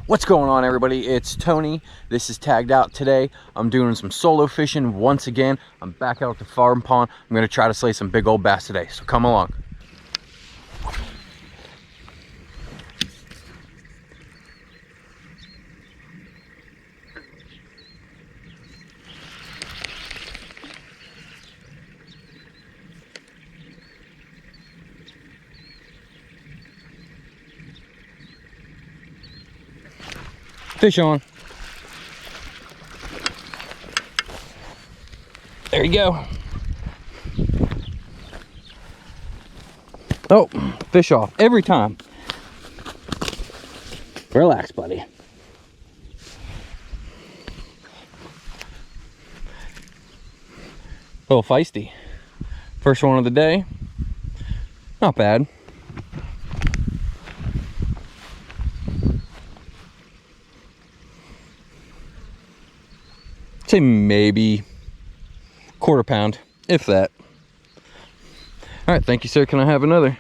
What's going on, everybody? It's Tony. This is Tagged Out today. I'm doing some solo fishing once again. I'm back out at the farm pond. I'm going to try to slay some big old bass today, so come along. Fish on. There you go. Oh, fish off every time. Relax, buddy. A little feisty. First one of the day. Not bad. Say maybe quarter pound, if that. All right, thank you, sir. Can I have another?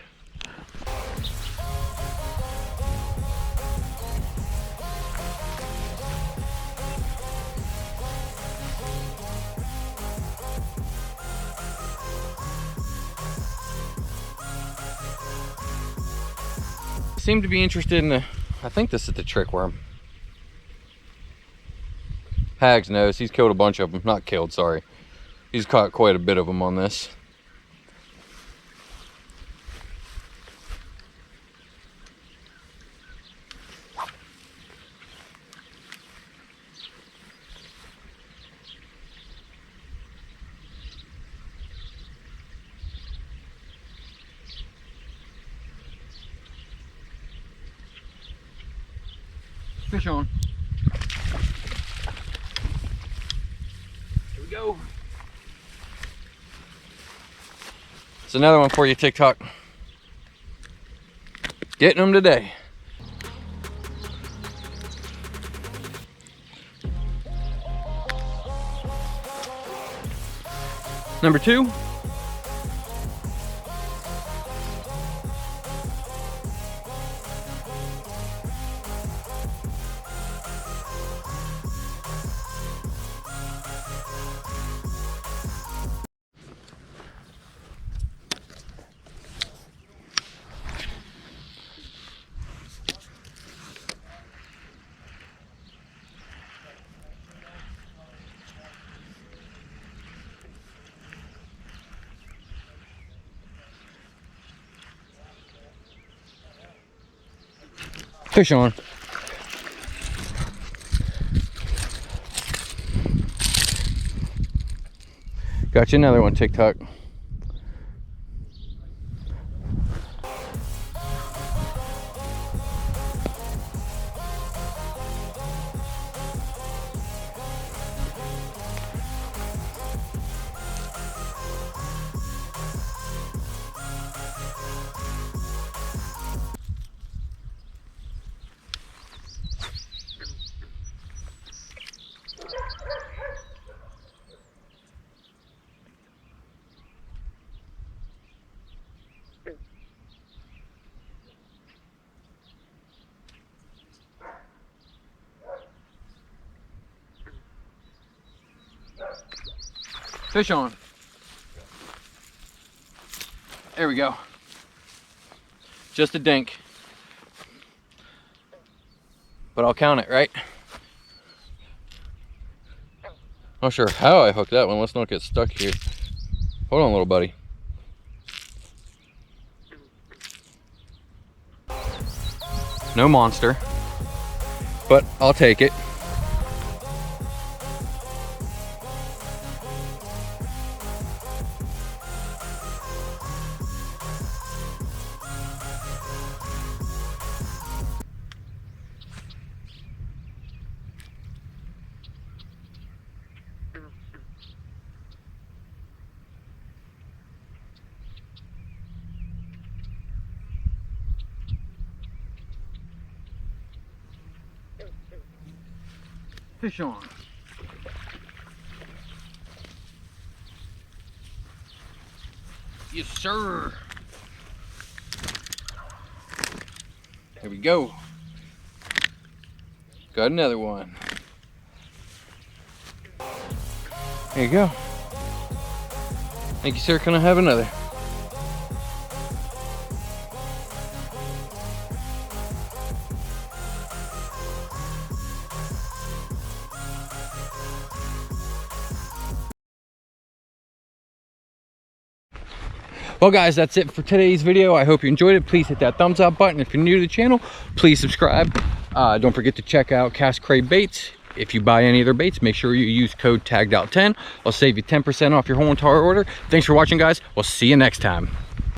Seem to be interested in the, I think this is the trick worm. Hags knows, he's killed a bunch of them. Not killed, sorry. He's caught quite a bit of them on this. Fish on. Here we go. It's another one for you, TikTok. Getting them today. Number 2. Fish on. Got you another one, TikTok. Fish on. There we go. Just a dink. But I'll count it, right? Not sure how I hooked that one. Let's not get stuck here. Hold on, little buddy. No monster, but I'll take it. Fish on. Yes, sir. There we go. Got another one. There you go. Thank you, sir. Can I have another? Well guys, that's it for today's video. I hope you enjoyed it. Please hit that thumbs up button. If you're new to the channel, please subscribe. Don't forget to check out Cast Crave Baits. If you buy any of their baits, make sure you use code TAGGEDOUT10. I'll save you 10% off your whole entire order. Thanks for watching, guys. We'll see you next time.